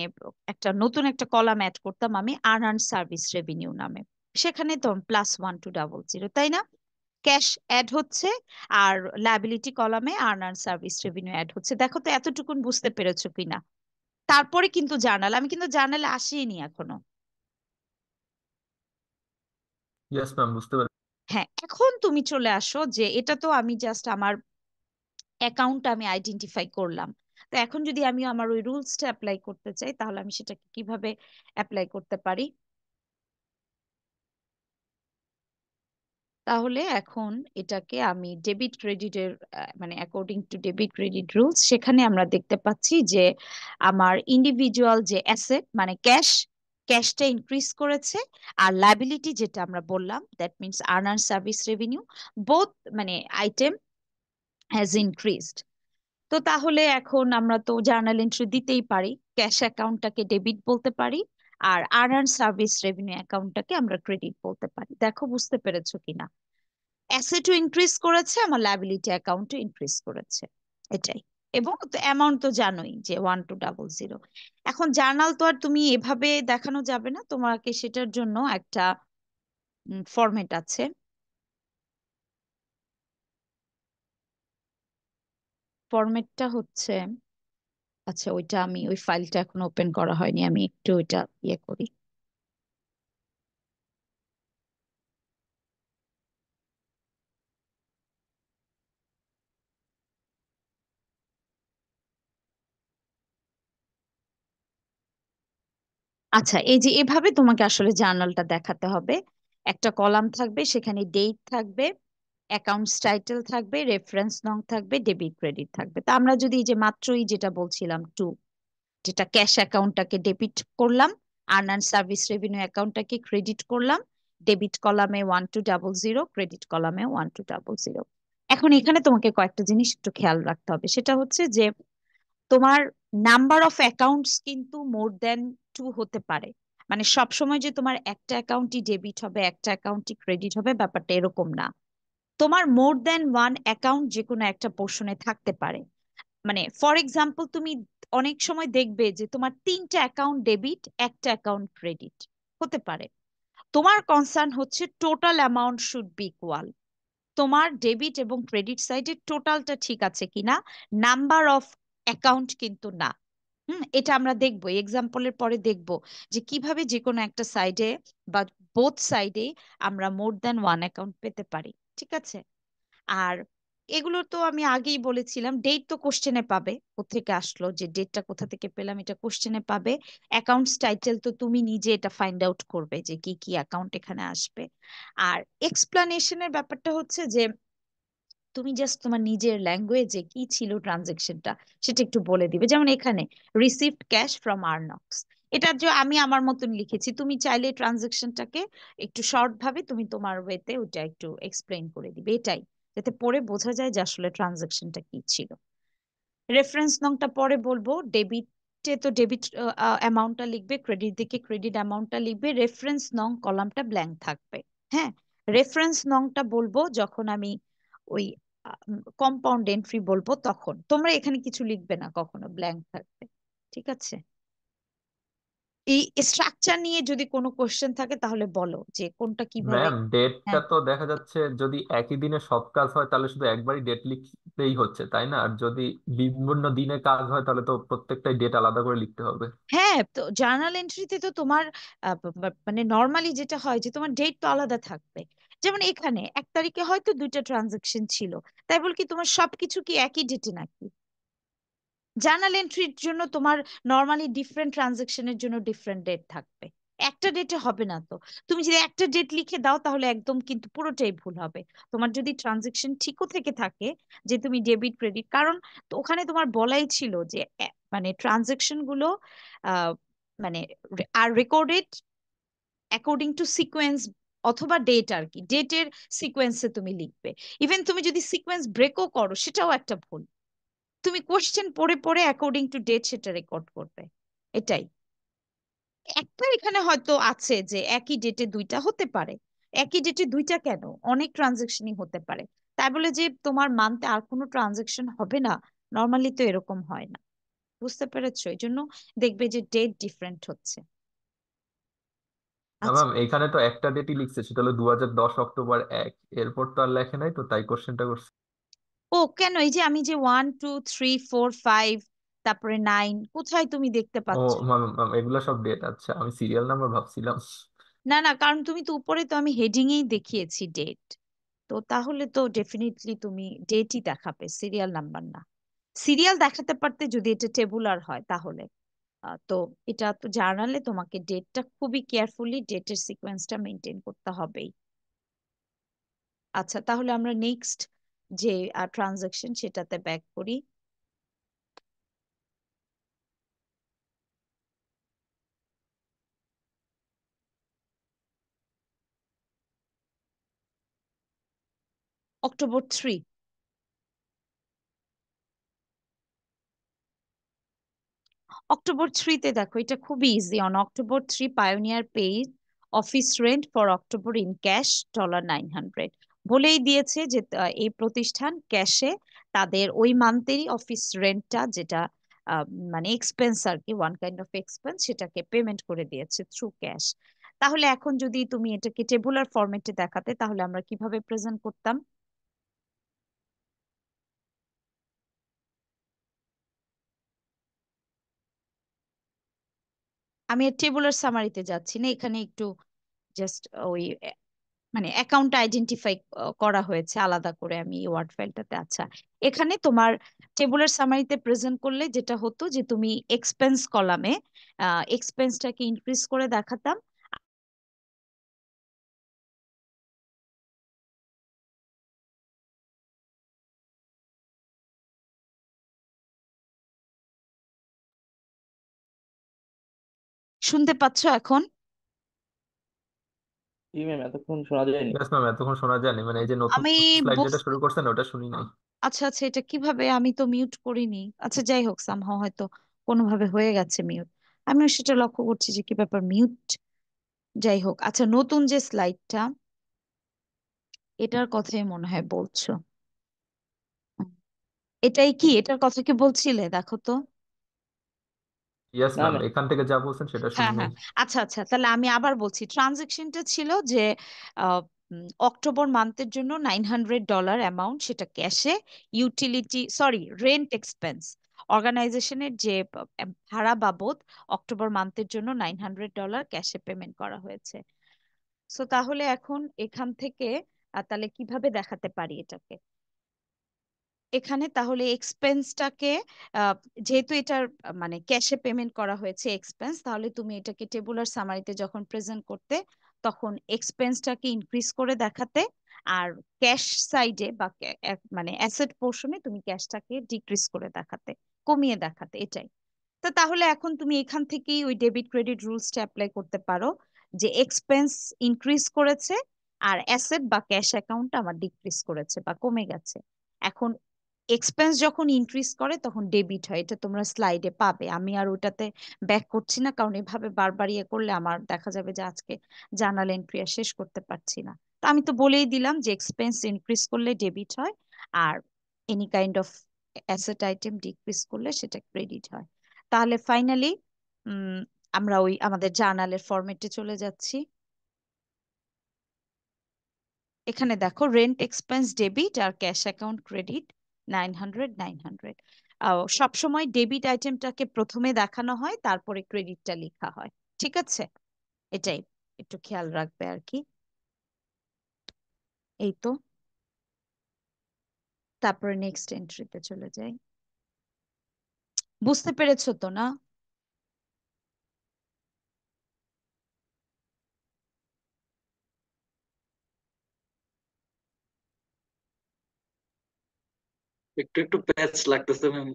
নতুন একটা কলাম অ্যাড করতাম আমি আনআর্নড সার্ভিস রেভিনিউ নামে, সেখানে তো +1200, তাই না? ক্যাশ অ্যাড হচ্ছে আর লায়াবিলিটি কলামে আনআর্নড সার্ভিস রেভিনিউ অ্যাড হচ্ছে। দেখো তো এতটুকুন বুঝতে পেরেছো কিনা। তারপরে কিন্তু জার্নাল, আমি কিন্তু জার্নালে আসিনি এখনো। ইয়েস ম্যাম, বুঝতে পারছি। হ্যাঁ, এখন তুমি চলে আসো যে এটা তো আমি জাস্ট আমার অ্যাকাউন্ট আমি আইডেন্টিফাই করলাম। তো এখন যদি আমি আমার ওই রুলসটা অ্যাপ্লাই করতে চাই তাহলে আমি সেটাকে কিভাবে অ্যাপ্লাই করতে পারি? তাহলে এখন এটাকে আমি ডেবিট ক্রেডিটের মানে according to debit credit rules, সেখানে আমরা দেখতে পাচ্ছি যে আমার ইন্ডিভিজুয়াল যে অ্যাসেট মানে ক্যাশটা ইনক্রিজ করেছে, আর লায়াবিলিটি যেটা আমরা বললাম that means earned service revenue, both মানে আইটেম হ্যাজ ইনক্রিজড। তো তাহলে এখন আমরা তো জার্নাল এন্ট্রি দিতেই পারি, ক্যাশ অ্যাকাউন্টটাকে ডেবিট বলতে পারি, আর আর্নার্ড সার্ভিস রেভিনিউ অ্যাকাউন্টটাকে আমরা ক্রেডিট বলতে পারি। দেখো বুঝতে পেরেছো কিনা। অ্যাসেটও ইনক্রিজ করেছে, আমার লায়াবিলিটি অ্যাকাউন্টও ইনক্রিজ করেছে, এটাই। এবং অ্যামাউন্ট তো জানোই যে 1200। এখন জার্নাল তো আর তুমি এভাবে দেখানো যাবে না, তোমাকে সেটার জন্য একটা ফরম্যাট আছে। ফরম্যাটটা হচ্ছে, আচ্ছা ওইটা আমি ওই ফাইলটা এখন ওপেন করা হয়নি, আমি একটু ওইটা ইয়ে করি। আচ্ছা, এই যে এভাবে তোমাকে আসলে জার্নালটা দেখাতে হবে। একটা কলাম থাকবে, সেখানে ডেট থাকবে, অ্যাকাউন্টস টাইটেল থাকবে, রেফারেন্স নং থাকবে, ডেবিট ক্রেডিট থাকবে। তা আমরা যদি এই যে মাত্রই যেটা বলছিলাম যেটা ক্যাশ অ্যাকাউন্টটাকে ডেবিট করলাম, আর্নার্ড সার্ভিস রেভিনিউ অ্যাকাউন্টটাকে ক্রেডিট করলাম, ডেবিট কলামে 1200, ক্রেডিট কলামে 1200। এখন এখানে তোমাকে কয়েকটা জিনিস একটু খেয়াল রাখতে হবে, সেটা হচ্ছে যে তোমার নাম্বার অফ অ্যাকাউন্টস কিন্তু মোর দেন 2 হতে পারে। মানে সব সময় যে তোমার একটা অ্যাকাউন্টই ডেবিট হবে একটা অ্যাকাউন্টই ক্রেডিট হবে ব্যাপারটা এরকম না। তোমার মোর দ্যান ওয়ান অ্যাকাউন্ট যে কোনো একটা পোর্শনে থাকতে পারে। মানে ফর এক্সাম্পল তুমি অনেক সময় দেখবে যে তোমার তিনটা অ্যাকাউন্ট ডেবিট একটা অ্যাকাউন্ট ক্রেডিট হতে পারে। তোমার কনসার্ন হচ্ছে total amount should be equal. তোমার ডেবিট এবং ক্রেডিট সাইডে টোটালটা ঠিক আছে কিনা, নাম্বার অফ অ্যাকাউন্ট কিন্তু না। এটা আমরা দেখবো এক্সাম্পলের পরে দেখবো যে কিভাবে যে কোনো একটা সাইডে বা বোথ সাইডে আমরা মোর দ্যান ওয়ান অ্যাকাউন্ট পেতে পারি। ঠিক আছে। আর এগুলো তো আমি আগেই বলেছিলাম, ডেট তো কোশ্চেনে পাবে, কোত্থেকে আসলো যে ডেটটা কোথা থেকে পেলাম এটা কোশ্চেনে পাবে। অ্যাকাউন্টস টাইটেল তো তুমি নিজে এটা ফাইন্ড আউট করবে যে কি কি অ্যাকাউন্ট এখানে আসবে। আর এক্সপ্লানেশনের ব্যাপারটা হচ্ছে যে তুমি জাস্ট তোমার নিজের ল্যাঙ্গুয়েজে কি ছিল ট্রানজেকশনটা সেটা একটু বলে দিবে। যেমন এখানে রিসিভড ক্যাশ ফ্রম আর্নক্স, এটা যে আমি আমার মতন লিখেছি, তুমি চাইলে ট্রানজেকশনটাকে একটু শর্ট ভাবে তুমি তোমার ওয়েতে ওটা একটু এক্সপ্লেন করে দিবে, এটাই, যাতে পড়ে বোঝা যায় যে আসলে ট্রানজেকশনটা কি ছিল। রেফারেন্স নংটা পরে বলবো। ডেবিটে তো ডেবিট অ্যামাউন্টটা লিখবে, ক্রেডিট দিকে ক্রেডিট অ্যামাউন্টটা লিখবে, রেফারেন্স নং কলামটা ব্ল্যাঙ্ক থাকবে। হ্যাঁ, রেফারেন্স নংটা বলবো যখন আমি ওই কম্পাউন্ড এন্ট্রি বলবো তখন, তোমরা এখানে কিছু লিখবে না, কখনো ব্ল্যাঙ্ক থাকবে। ঠিক আছে। এই স্ট্রাকচার নিয়ে যদি কোনো কোশ্চেন থাকে তাহলে বলো যে কোনটা কিভাবে। ম্যাম ডেটটা হ্যাঁ তো দেখা যাচ্ছে যদি একই দিনে সব কাজ হয় তাহলে শুধু একবারই ডেট লিখতেই হচ্ছে তাই না? আর যদি বিভিন্ন দিনে কাজ হয় তাহলে তো প্রত্যেকটাই ডেট আলাদা করে লিখতে হবে। হ্যাঁ, তো জার্নাল এন্ট্রিতে তো তোমার মানে নর্মালি যেটা হয় যে তোমার ডেট তো আলাদা থাকবে। যেমন এখানে 1 তারিখে হয়তো দুইটা ট্রানজাকশন ছিল, তাই বল কি তোমার সবকিছু কি একই ডেটে নাকি? জার্নাল এন্ট্রির জন্য তোমার নর্মালি ডিফারেন্ট ট্রানজাকশনের জন্য ডিফারেন্ট ডেট থাকবে, একটা ডেটে হবে না তো। তুমি যদি একটা ডেট লিখে দাও তাহলে একদম কিন্তু পুরোটাই ভুল হবে। তোমার যদি ট্রানজাকশন ঠিকও থেকে থাকে যে তুমি ডেবিট ক্রেডিট, কারণ তো ওখানে তোমার বলাই ছিল যে মানে ট্রানজাকশন গুলো আহ মানে আর রেকর্ডেড অ্যাকর্ডিং টু সিকোয়েন্স অথবা ডেট, আর কি ডেটের সিকোয়েন্সে তুমি লিখবে। ইভেন তুমি যদি সিকোয়েন্স ব্রেকও করো সেটাও একটা ভুল। তুমি কোশ্চেন পড়ে পড়ে অ্যাকর্ডিং টু ডেট সেটা রেকর্ড করবে, এটাই। একটা এখানে হয়তো আছে যে একই ডেটে দুইটা হতে পারে, একই ডেটে দুইটা কেন, অনেক ট্রানজেকশনই হতে পারে। তাই বলে যে তোমার মান্থে আর কোনো ট্রানজেকশন হবে না, নর্মালি তো এরকম হয় না। বুঝতে পেরেছো? এই জন্য দেখবে যে ডেট ডিফারেন্ট হচ্ছে। না আচ্ছা। ম্যাম এখানে তো একটা ডেটই লিখছে, সেটা হলো 2010 অক্টোবর 1, এরপর তো আর লেখে নাই, তো তাই কোশ্চেনটা করছে। ও কেন, এই যে আমি যে 1 2 3 4 5 তারপরে 9, কোথায় তুমি দেখতে ও পাচ্ছ? ম্যাম ম্যাম এগুলো সব ডেট, আচ্ছা আমি সিরিয়াল নাম্বার ভাবছিলাম। না না, কারণ তুমি তো উপরে তো আমি হেডিং এই দেখিয়েছি ডেট, তো তাহলে তো ডেফিনেটলি তুমি ডেটই দেখাবে, সিরিয়াল নাম্বার না। সিরিয়াল দেখাতে পারতে যদি এটা টেবুলার হয় তাহলে। তো এটা তো জার্নালে তোমাকে ডেটটা খুবই কেয়ারফুলি ডেটের সিকোয়েন্সটা মেনটেন করতে হবেই। আচ্ছা, তাহলে আমরা নেক্সট যে ট্রানজাকশন সেটাতে ব্যাক করি। অক্টোবর 3। অক্টোবর 3তে দেখো, এটা খুবই easy. On October 3 pioneer paid office rent for October in cash $900। বলেই দিয়েছে যে এই প্রতিষ্ঠান ক্যাশে তাদের ওই মান্থেরই অফিস রেন্টটা, যেটা আহ, মানে এক্সপেন্স আর কি, ওয়ান কাইন্ড অফ এক্সপেন্স, সেটাকে পেমেন্ট করে দিয়েছে থ্রু ক্যাশ। তাহলে এখন যদি তুমি এটাকে টেবুলার ফরম্যাটে দেখাতে তাহলে আমরা কিভাবে প্রেজেন্ট করতাম? আমি টেবুলার সামারিতে যাচ্ছি না, এখানে একটু জাস্ট ওই মানে অ্যাকাউন্ট আইডেন্টিফাই করা হয়েছে আলাদা করে আমি এই ওয়ার্ড ফাইলটাতে। আচ্ছা, এখানে তোমার টেবুলার সামারিতে প্রেজেন্ট করলে যেটা হতো যে তুমি এক্সপেন্স কলামে এক্সপেন্সটাকে ইনক্রিজ করে দেখাতাম। শুনতে পাচ্ছ এখন? জি ম্যাম, এতক্ষণ শোনা যায়নি। ইয়েস ম্যাম এতক্ষণ শোনা যায়নি, মানে এই যে নতুন আমি স্লাইড যেটা বুঝ- শুরু করছেন ওটা শুনি নাই। আচ্ছা আচ্ছা, এটা কিভাবে, আমি তো মিউট করিনি। আচ্ছা যাই হোক, সামহাও হয়তো কোনোভাবে হয়ে গেছে মিউট। আমিও সেটা লক্ষ্য করছি যে কি ব্যাপার মিউট। যাই হোক, আচ্ছা নতুন যে স্লাইডটা, এটার কথাই মনে হয় বলছো। হুম, এটাই কি, এটার কথা কি বলছিলে? দেখো তো। ইয়েস না ম্যাম, ম্যাম। এখান থেকে যা বলছেন সেটা শুধু হ্যাঁ হ্যাঁ, নেই। আচ্ছা আচ্ছা, তাহলে আমি আবার বলছি, ট্রানজেকশনটা ছিল যে অক্টোবর মান্থের জন্য $900 অ্যামাউন্ট, সেটা ক্যাশে, ইউটিলিটি সরি রেন্ট এক্সপেন্স, অর্গানাইজেশনের যে ভাড়া বাবদ অক্টোবর মান্থের জন্য $900 ক্যাশে পেমেন্ট করা হয়েছে। সো তাহলে এখন এখান থেকে তাহলে কিভাবে দেখাতে পারি এটাকে এখানে? তাহলে এক্সপেন্সটাকে, যেহেতু এটার মানে ক্যাশে পেমেন্ট করা হয়েছে এক্সপেন্স, তাহলে তুমি এটাকে টেবুলার সামারিতে যখন প্রেজেন্ট করতে, তখন এক্সপেন্সটাকে ইনক্রিজ করে দেখাতে, আর ক্যাশ সাইডে বা মানে অ্যাসেট পোর্শনে তুমি ক্যাশটাকে ডিক্রিজ করে দেখাতে, কমিয়ে দেখাতে, এটাই। তো তাহলে এখন তুমি এখান থেকেই ওই ডেবিট ক্রেডিট রুলসটা অ্যাপ্লাই করতে পারো, যে এক্সপেন্স ইনক্রিজ করেছে আর অ্যাসেট বা ক্যাশ অ্যাকাউন্ট আমার ডিক্রিজ করেছে বা কমে গেছে। এখন এক্সপেন্স যখন ইনক্রিজ করে তখন ডেবিট হয়, এটা তোমরা স্লাইডে পাবে, আমি আর ওটাতে ব্যাক করছি না, কারণ এভাবে বারবার ইয়ে করলে আমার দেখা যাবে যে আজকে জার্নাল এন্ট্রি আর শেষ করতে পারছি না। তো আমি তো বলেই দিলাম যে এক্সপেন্স ইনক্রিজ করলে ডেবিট হয়, আর any kind of asset item decrease করলে সেটা ক্রেডিট হয়। তাহলে ফাইনালি আমরা ওই আমাদের জার্নালের ফরম্যাটে চলে যাচ্ছি। এখানে দেখো রেন্ট এক্সপেন্স ডেবিট আর ক্যাশ অ্যাকাউন্ট ক্রেডিট, 900 900। সবসময় ডেবিট আইটেমটাকে প্রথমে দেখানো হয়, তারপরে ক্রেডিটটা লেখা হয়, ঠিক আছে? এটাই একটু খেয়াল রাখবে আর কি। এই তো, তারপরে নেক্সট এন্ট্রিতে চলে যাই। বুঝতে পেরেছো তো না? একটু একটু প্যাচ লাগতেছে ম্যাম।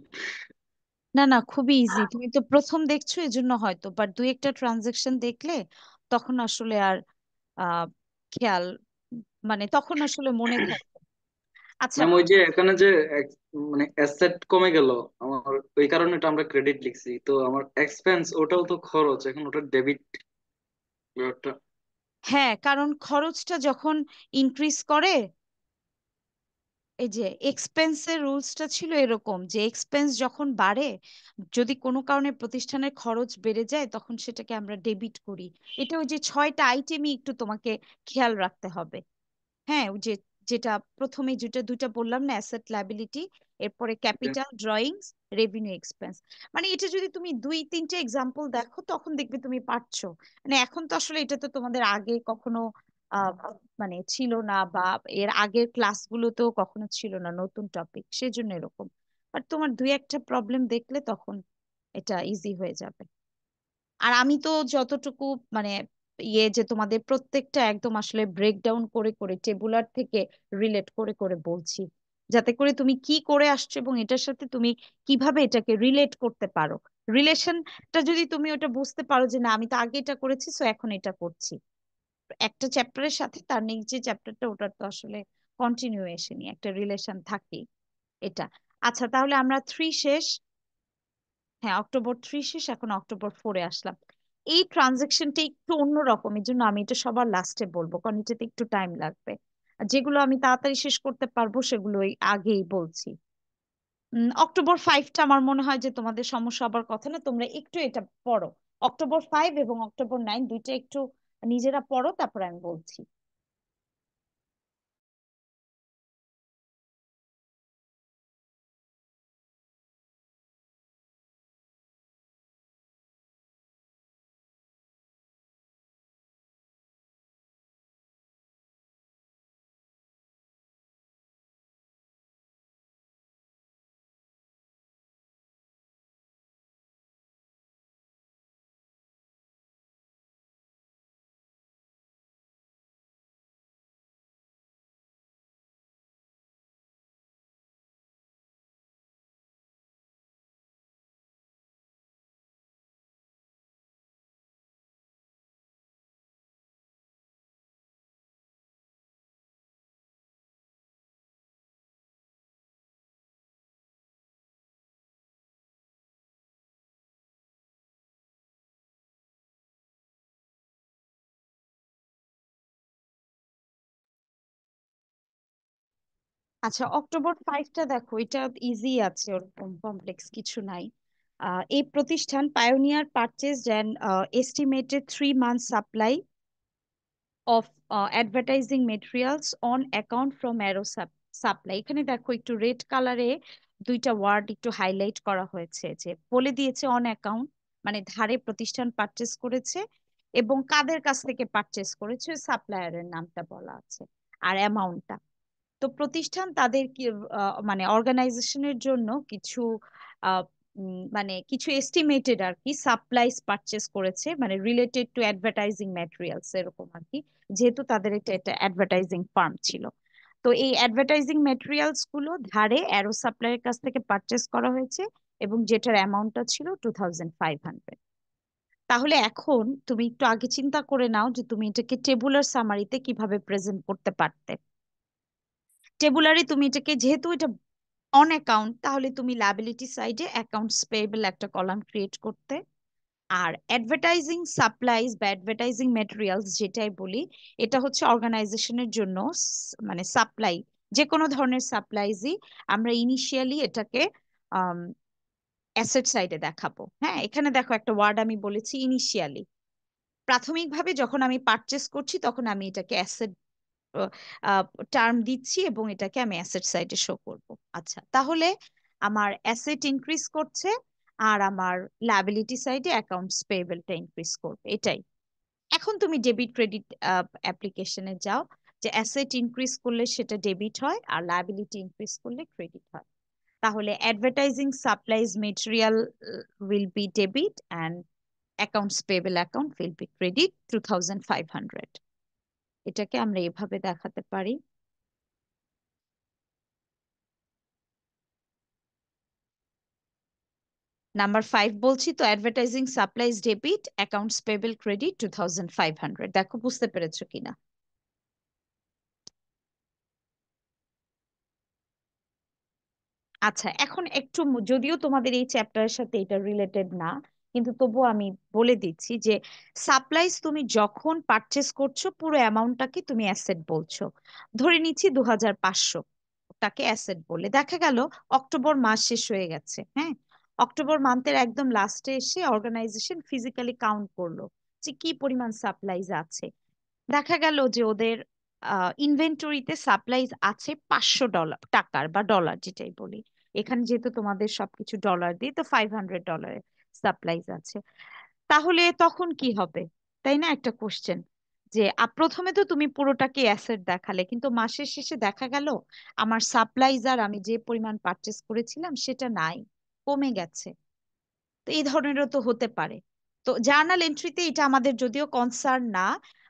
না না, খুবই ইজি, তুমি তো প্রথম দেখছো এজন্য হয়তো, বাট দুই একটা ট্রানজেকশন দেখলে তখন আসলে আর আহ খেয়াল, মানে তখন আসলে মনে থাকে। আচ্ছা, ম্যাম ওই যে এখানে যে মানে অ্যাসেট কমে গেল আমার, ওই কারণে এটা আমরা ক্রেডিট লিখছি, তো আমার এক্সপেন্স ওটাও তো খরচ, এখন ওটা ডেবিট ব্যাপারটা। হ্যাঁ, কারণ খরচটা যখন ইনক্রিজ করে, এই যে এক্সপেন্সের রুলসটা ছিল এরকম যে এক্সপেন্স যখন বাড়ে, যদি কোনো কারণে প্রতিষ্ঠানের খরচ বেড়ে যায়, তখন সেটাকে আমরা ডেবিট করি। এটা ওই যে 6টা আইটেমই একটু তোমাকে খেয়াল রাখতে হবে। হ্যাঁ, ওই যে যেটা প্রথমে যেটা দুইটা বললাম না, অ্যাসেট লায়াবিলিটি, এরপরে ক্যাপিটাল ড্রয়িংস, রেভিনিউ এক্সপেন্স। মানে এটা যদি তুমি দুই তিনটে এক্সাম্পল দেখো তখন দেখবে তুমি পারছো। মানে এখন তো আসলে এটা তো তোমাদের আগে কখনো আহ মানে ছিল না, বা এর আগের ক্লাসগুলোতেও কখনো ছিল না, নতুন টপিক, সেজন্য এরকম। বাট তোমার দুই একটা প্রবলেম দেখলে তখন এটা ইজি হয়ে যাবে। আর আমি তো যতটুকু মানে যে তোমাদের প্রত্যেকটা একদম আসলে ব্রেকডাউন করে করে টেবুলার থেকে রিলেট করে করে বলছি, যাতে করে তুমি কি করে আসছো এবং এটার সাথে তুমি কিভাবে এটাকে রিলেট করতে পারো। রিলেশনটা যদি তুমি ওটা বুঝতে পারো যে না আমি তো আগে এটা করেছি সো এখন এটা করছি, একটা চ্যাপ্টারের সাথে তার নেক্সট যে চ্যাপ্টারটা, ওটার তো আসলে কন্টিনিউয়েশনই একটা রিলেশন থাকেই। এটা আচ্ছা, তাহলে আমরা 3 শেষ। হ্যাঁ, অক্টোবর 3 শেষ, এখন অক্টোবর 4-এ আসলাম। এই ট্রানজেকশনটা একটু অন্যরকম, এই জন্য আমি এটা সবার লাস্টে বলবো, কারণ এটাতে একটু টাইম লাগবে। আর যেগুলো আমি তাড়াতাড়ি শেষ করতে পারবো সেগুলো আগেই বলছি। অক্টোবর 5টা আমার মনে হয় যে তোমাদের সমস্যা হবার কথা না, তোমরা একটু এটা পড়ো। অক্টোবর 5 এবং অক্টোবর 9 দুইটা একটু নিজেরা পড়ো, তারপর আমি বলছি। আচ্ছা, অক্টোবর 5টা দেখো, এটা ইজি আছে, ওরকম কমপ্লেক্স কিছু নাই। এই প্রতিষ্ঠান pioneer purchase and estimated 3 month supply of advertising materials on account from arrow supply. এখানে দেখো একটু রেড কালারে দুইটা ওয়ার্ড একটু হাইলাইট করা হয়েছে, যে বলে দিয়েছে অন অ্যাকাউন্ট মানে ধারে প্রতিষ্ঠান পারচেজ করেছে, এবং কাদের কাছ থেকে পারচেজ করেছে সাপ্লায়ারের নামটা বলা আছে আর অ্যামাউন্টটা। তো প্রতিষ্ঠান তাদের কি মানে অর্গানাইজেশনের জন্য কিছু আহ, মানে কিছু এস্টিমেটেড আর কি সাপ্লাইস পারচেস করেছে, মানে রিলেটেড টু অ্যাডভার্টাইজিং ম্যাটেরিয়ালস এরকম আর কি, যেহেতু তাদের এটা অ্যাডভার্টাইজিং ফার্ম ছিল। তো এই অ্যাডভার্টাইজিং ম্যাটেরিয়ালস গুলো ধারে অ্যারো সাপ্লাইয়ের কাছ থেকে পারচেস করা হয়েছে, এবং যেটার অ্যামাউন্টটা ছিল 2500। তাহলে এখন তুমি একটু আগে চিন্তা করে নাও যে তুমি এটাকে টেবুলার সামারিতে কিভাবে প্রেজেন্ট করতে পারতে। টেবুলারে তুমি এটাকে, যেহেতু এটা অন অ্যাকাউন্ট, তাহলে তুমি লায়াবিলিটি সাইডে অ্যাকাউন্টস পেয়েবল একটা কলাম ক্রিয়েট করতে। আর অ্যাডভার্টাইজিং সাপ্লাইজ বা অ্যাডভার্টাইজিং ম্যাটেরিয়ালস যেটাই বলি, এটা হচ্ছে অর্গানাইজেশনের জন্য মানে সাপ্লাই, যে কোনো ধরনের সাপ্লাইজই আমরা ইনিশিয়ালি এটাকে অ্যাসেট সাইডে দেখাবো। হ্যাঁ, এখানে দেখো একটা ওয়ার্ড আমি বলেছি ইনিশিয়ালি, প্রাথমিকভাবে যখন আমি পারচেস করছি তখন আমি এটাকে অ্যাসেট টার্ম দিচ্ছি, এবং এটাকে আমি অ্যাসেট সাইডে শো করব। আচ্ছা, তাহলে আমার অ্যাসেট ইনক্রিজ করছে আর আমার লায়াবিলিটি সাইডে অ্যাকাউন্টস পেয়েবলটা ইনক্রিজ করবে, এটাই। এখন তুমি ডেবিট ক্রেডিট অ্যাপ্লিকেশনে যাও, যে অ্যাসেট ইনক্রিজ করলে সেটা ডেবিট হয় আর লায়াবিলিটি ইনক্রিজ করলে ক্রেডিট হয়। তাহলে advertising supplies material will be debit and accounts payable account will be credit 2500। এটাকে আমরা এভাবে দেখাতে পারি। নাম্বার 5 বলছি তো, advertising supplies debit, accounts payable credit 2500। দেখো বুঝতে পেরেছো কিনা। আচ্ছা, এখন একটু যদিও তোমাদের এই চ্যাপ্টারের সাথে এটা রিলেটেড না, কিন্তু তবুও আমি বলে দিচ্ছি যে সাপ্লাইজ তুমি যখন পারচেস করছো পুরো অ্যামাউন্টটাকে তুমি অ্যাসেট বলছো। ধরে নিচ্ছি 2500, তাকে অ্যাসেট বলে দেখা গেল অক্টোবর মাস শেষ হয়ে গেছে। হ্যাঁ, অক্টোবর মান্থের একদম লাস্টে এসে অর্গানাইজেশন ফিজিক্যালি কাউন্ট করলো যে কি পরিমাণ সাপ্লাইজ আছে। দেখা গেল যে ওদের ইনভেন্টরিতে সাপ্লাইজ আছে $500 বা ডলার যেটাই বলি, এখানে যেহেতু তোমাদের সবকিছু ডলার দিয়ে, তো $500 সাপ্লাইজ আছে। তাহলে তখন কি হবে, তাই না? একটা কোশ্চেন, যে প্রথমে তো তুমি পুরোটাকে অ্যাসেট দেখালে, কিন্তু মাসের শেষে দেখা গেল আমার সাপ্লাইজ আর আমি যে পরিমাণ পারচেস করেছিলাম সেটা নাই, কমে গেছে। তো এই ধরনেরও তো হতে পারে। তো জার্নাল এন্ট্রিতে এটা আমাদের যদিও কনসার্ন না,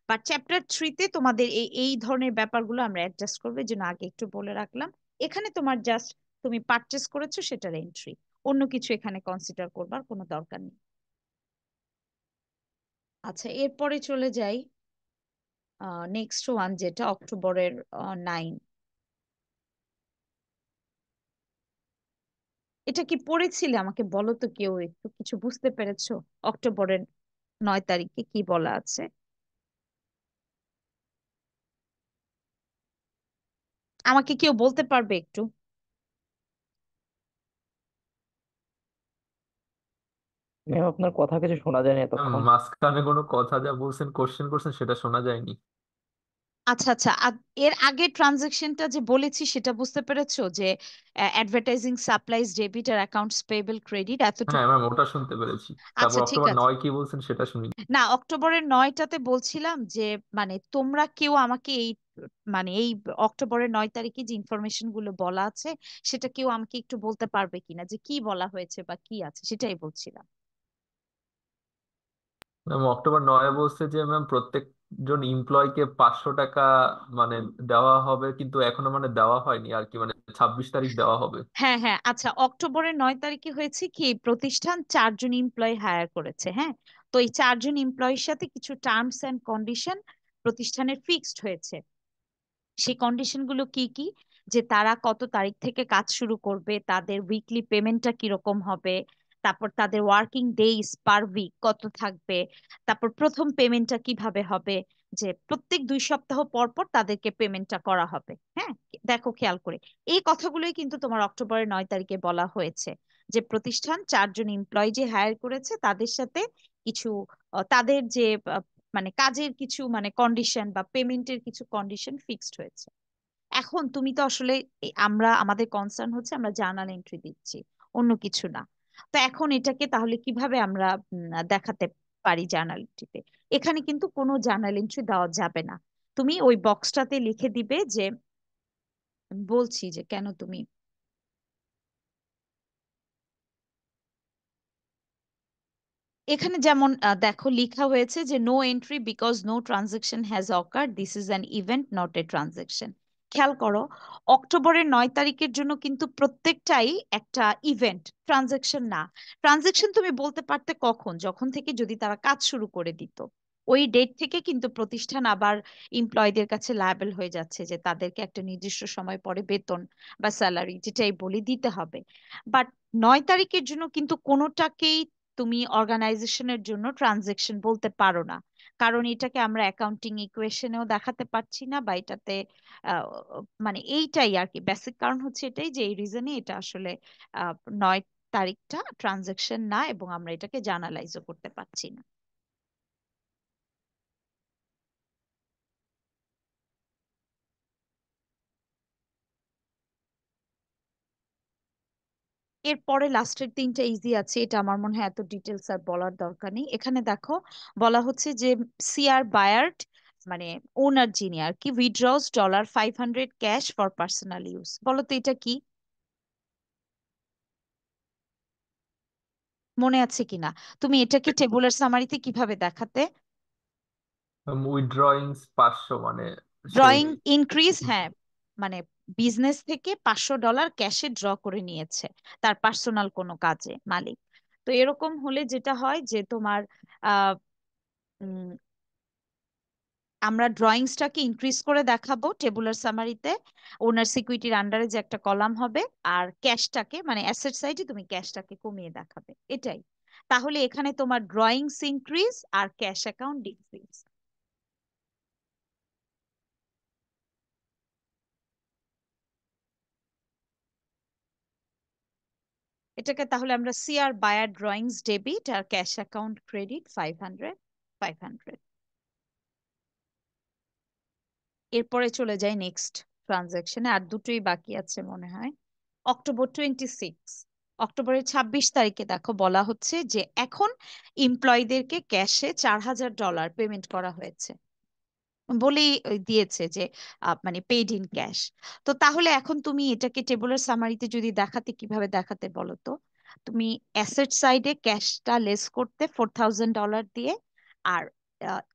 বাট চ্যাপ্টার 3-তে তোমাদের এই এই ধরনের ব্যাপারগুলো আমরা অ্যাডজাস্ট করবো, এই জন্য আগে একটু বলে রাখলাম। এখানে তোমার জাস্ট তুমি পারচেস করেছো সেটার এন্ট্রি, অন্য কিছু এখানে কনসিডার করবার কোনো দরকার নেই। আচ্ছা, এরপরে চলে যাই নেক্সট ওয়ান, যেটা অক্টোবরের 9। এটা কি পড়েছিলে? আমাকে বলো তো কেউ, একটু কিছু বুঝতে পেরেছো অক্টোবরের 9 তারিখে কি বলা আছে? আমাকে কেউ বলতে পারবে একটু? ম্যাম, আপনার কথা কিছু শোনা যায়নি ম্যাম, এতক্ষণ। মাঝখানে কোনো কথা যা বলছেন, কোশ্চেন করছেন, সেটা শোনা যায়নি। আচ্ছা আচ্ছা, এর আগে ট্রানজাকশনটা যে বলেছি সেটা বুঝতে পেরেছো, যে অ্যাডভার্টাইজিং সাপ্লাইজ ডেবিট আর অ্যাকাউন্টস পেয়েবল ক্রেডিট হ্যাঁ এতটুকু? ম্যাম, ওটা শুনতে পেরেছি। তারপর আচ্ছা, ঠিক অক্টোবর আছে। 9 কি বলছেন সেটা শুনি। না, অক্টোবরের 9টাতে বলছিলাম যে মানে তোমরা কেউ আমাকে এই মানে এই অক্টোবরের 9 তারিখে যে ইনফরমেশন গুলো বলা আছে সেটা কেউ আমাকে একটু বলতে পারবে কিনা, যে কি বলা হয়েছে বা কি আছে, সেটাই বলছিলাম। ম্যাম, অক্টোবর 9 বলছে যে ম্যাম প্রত্যেকজন এমপ্লয়কে 500 টাকা মানে দেওয়া হবে, কিন্তু এখনো মানে দেওয়া হয়নি আর কি, মানে 26 তারিখ দেওয়া হবে। হ্যাঁ হ্যাঁ, আচ্ছা, অক্টোবরের 9 তারিখে হয়েছে কি, প্রতিষ্ঠান 4 জন এমপ্লয়ি হায়ার করেছে। হ্যাঁ, তো এই 4 জন এমপ্লয়ির সাথে কিছু টার্মস এন্ড কন্ডিশন প্রতিষ্ঠানের ফিক্সড হয়েছে। সেই কন্ডিশন গুলো কি কি, যে তারা কত তারিখ থেকে কাজ শুরু করবে, তাদের উইকলি পেমেন্টটা কিরকম হবে, তারপর তাদের ওয়ার্কিং ডেইজ পার উইক কত থাকবে, তারপর প্রথম পেমেন্টটা কিভাবে হবে, যে প্রত্যেক 2 সপ্তাহ পর পর তাদেরকে পেমেন্টটা করা হবে। হ্যাঁ, দেখো খেয়াল করে এই কথাগুলোই কিন্তু তোমার অক্টোবরের 9 তারিখে বলা হয়েছে যে প্রতিষ্ঠান 4 জন এমপ্লয়ি যে হায়ার করেছে তাদের সাথে কিছু তাদের যে মানে কাজের কিছু মানে কন্ডিশন বা পেমেন্টের কিছু কন্ডিশন ফিক্সড হয়েছে। এখন তুমি তো আসলে আমরা আমাদের কনসার্ন হচ্ছে আমরা জার্নাল এন্ট্রি দিচ্ছি, অন্য কিছু না। তো এখন এটাকে তাহলে কিভাবে আমরা দেখাতে পারি জার্নাল এন্ট্রিতে? এখানে কিন্তু কোনো জার্নাল এন্ট্রি দেওয়া যাবে না। তুমি ওই বক্সটাতে লিখে দিবে যে, আমি বলছি যে কেন তুমি এখানে যেমন দেখো লেখা হয়েছে যে no entry because no transaction has occurred, this is an event not a transaction. খেয়াল করো, অক্টোবরের 9 তারিখের জন্য কিন্তু প্রত্যেকটাই একটা ইভেন্ট, ট্রানজাকশন না। ট্রানজাকশন তুমি বলতে পারতে কখন, যখন থেকে যদি তারা কাজ শুরু করে দিত ওই ডেট থেকে কিন্তু প্রতিষ্ঠান আবার এমপ্লয়ীদের কাছে লায়াবল হয়ে যাচ্ছে যে তাদেরকে একটা নির্দিষ্ট সময় পরে বেতন বা স্যালারি যেটাই বলি দিতে হবে। বাট 9 তারিখের জন্য কিন্তু কোনোটাকেই তুমি অর্গানাইজেশনের জন্য ট্রানজেকশন বলতে পারো না, কারণ এটাকে আমরা অ্যাকাউন্টিং ইকুয়েশনেও দেখাতে পারছি না বা এটাতে আহ, মানে এইটাই আর কি বেসিক কারণ হচ্ছে এটাই যে এই রিজনে এটা আসলে 9 তারিখটা ট্রানজেকশন না এবং আমরা এটাকে জার্নালাইজও করতে পারছি না। এরপরে লাস্টের 3টা ইজি আছে, এটা আমার মনে হয় এত ডিটেলস আর বলার দরকার নেই। এখানে দেখো বলা হচ্ছে যে সিআর বায়ার্ড মানে ওনার যিনি আর কি উইথড্রস $500 ক্যাশ ফর পার্সোনাল ইউজ। বলো তো এটা কি, মনে আছে কিনা? তুমি এটাকে টেবুলার সামারিতে কিভাবে দেখাতে? উইথড্রয়িংস 500 মানে সেই ড্রয়িং ইনক্রিজ, হ্যাঁ, মানে বিজনেস থেকে $500 ক্যাশে ড্র করে নিয়েছে তার পার্সোনাল কোনো কাজে মালিক। তো এরকম হলে যেটা হয় যে তোমার আহ উম, আমরা ড্রয়িংসটাকে ইনক্রিজ করে দেখাবো টেবুলার সামারিতে, ওনার সিকিউরিটির আন্ডারে যে একটা কলাম হবে, আর ক্যাশটাকে মানে অ্যাসেট সাইডে তুমি ক্যাশটাকে কমিয়ে দেখাবে, এটাই। তাহলে এখানে তোমার ড্রয়িংস ইনক্রিজ আর ক্যাশ অ্যাকাউন্ট ডিক্রিজ। এটাকে তাহলে আমরা সিআর বায়ার ড্রয়িংস ডেবিট আর ক্যাশ অ্যাকাউন্ট ক্রেডিট 500 500। এরপরে চলে যাই নেক্সট ট্রানজাকশনে, আর দুটোই বাকি আছে মনে হয়। অক্টোবরের 26 তারিখে দেখো বলা হচ্ছে যে এখন এমপ্লয়ীদেরকে ক্যাশে $4000 পেমেন্ট করা হয়েছে বলেই দিয়েছে যে মানে পেইড ইন ক্যাশ। তো তাহলে এখন তুমি এটাকে টেবুলার সামারিতে যদি দেখাতে কিভাবে দেখাতে বলো তো? তুমি অ্যাসেট সাইডে ক্যাশটা লেস করতে $4000 দিয়ে, আর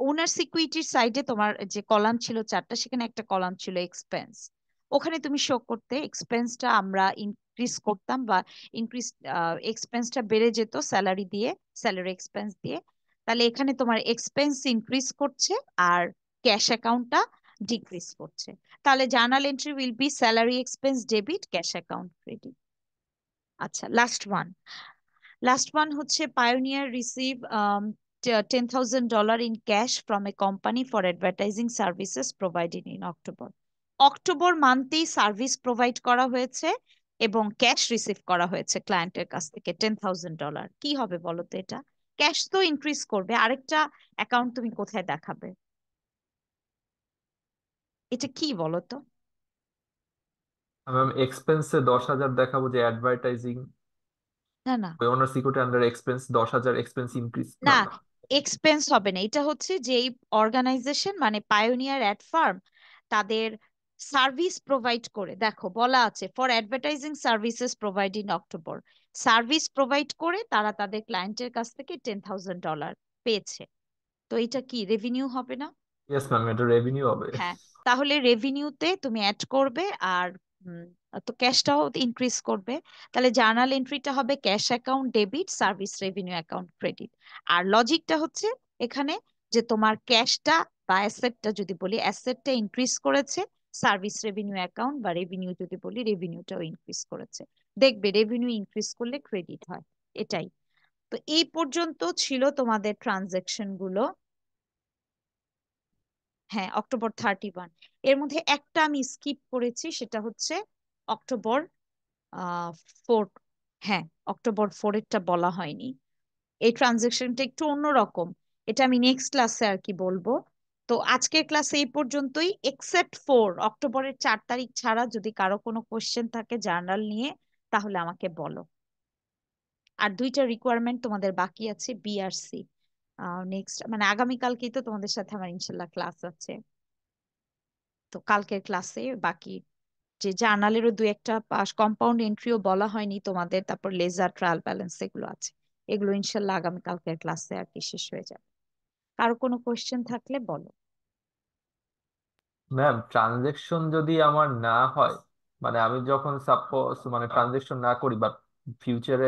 ওনার সিকিউরিটির সাইডে তোমার যে কলাম ছিল 4টা সেখানে একটা কলাম ছিল এক্সপেন্স, ওখানে তুমি শো করতে এক্সপেন্সটা আমরা ইনক্রিজ করতাম বা ইনক্রিজ এক্সপেন্সটা বেড়ে যেত স্যালারি দিয়ে, স্যালারি এক্সপেন্স দিয়ে। তাহলে এখানে তোমার এক্সপেন্স ইনক্রিজ করছে আর ক্যাশ অ্যাকাউন্টটা ডিক্রিজ করছে। তাহলে journal entry will be salary expense debit cash account credit. আচ্ছা, লাস্ট ওয়ান হচ্ছে Pioneer receive $10,000 in cash from a company for advertising services provided in October. October মান্থেই সার্ভিস প্রোভাইড করা হয়েছে এবং ক্যাশ রিসিভ করা হয়েছে ক্লায়েন্টের কাছ থেকে $10,000। কি হবে বলো তো এটা? ক্যাশ তো ইনক্রিজ করবে, আরেকটা অ্যাকাউন্ট তুমি কোথায় দেখাবে? এটা কি বলো তো? ম্যাম এক্সপেন্সে 10,000 দেখাবো যে অ্যাডভার্টাইজিং না না ওনার security under expense 10,000 expense increase না, না। এক্সপেন্স হবে না। এটা হচ্ছে যে এই অর্গানাইজেশন মানে পায়োনিয়ার অ্যাড ফার্ম তাদের সার্ভিস প্রোভাইড করে, দেখো বলা আছে for advertising services provide in October, service provide করে তারা তাদের ক্লায়েন্টের কাছ থেকে $10,000 পেয়েছে। তো এটা কি রেভিনিউ হবে না? ইয়েস ম্যাম এটা রেভিনিউ হবে। হ্যাঁ, তাহলে রেভিনিউতে তুমি অ্যাড করবে আর উম, তো ক্যাশটাও ইনক্রিজ করবে। তাহলে জার্নাল এন্ট্রিটা হবে cash account debit service revenue account credit. আর লজিকটা হচ্ছে এখানে যে তোমার ক্যাশটা বা অ্যাসেটটা যদি বলি অ্যাসেটটা ইনক্রিজ করেছে, সার্ভিস রেভিনিউ অ্যাকাউন্ট বা রেভিনিউ যদি বলি রেভিনিউটাও ইনক্রিজ করেছে। দেখবে রেভিনিউ ইনক্রিজ করলে ক্রেডিট হয়, এটাই। তো এই পর্যন্ত ছিল তোমাদের ট্রানজেকশন গুলো। হ্যাঁ, অক্টোবর 31। এর মধ্যে একটা আমি স্কিপ করেছি, সেটা হচ্ছে অক্টোবর 4। হ্যাঁ, অক্টোবর 4 বলা হয়নি। এই ট্রানজেকশনটা একটু অন্যরকম, এটা আমি নেক্সট ক্লাসে আর কি বলবো। তো আজকের ক্লাসে এই পর্যন্তই, এক্সেপ্ট 4, অক্টোবরের 4 তারিখ ছাড়া। যদি কারো কোনো কোশ্চেন থাকে জার্নাল নিয়ে, তাহলে আমাকে বলো। আর দুইটা রিকোয়ারমেন্ট তোমাদের বাকি আছে, বি আর সি। নেক্সট মানে আগামীকালকেই তো তোমাদের সাথে আমার ইনশাল্লাহ ক্লাস আছে। তো কালকের ক্লাসে বাকি যে জার্নালেরও দু একটা কম্পাউন্ড এন্ট্রিও বলা হয়নি তোমাদের, তারপর লেজার ট্রায়াল ব্যালেন্স এগুলো আছে, এগুলো ইনশাল্লাহ আগামীকালকের ক্লাসে আর কি শেষ হয়ে যাবে। কারো কোনো কোশ্চেন থাকলে বলো। ম্যাম, ট্রানজেকশন যদি আমার না হয়, মানে আমি যখন সাপোজ মানে ট্রানজেকশন না করি, বাট ফিউচারে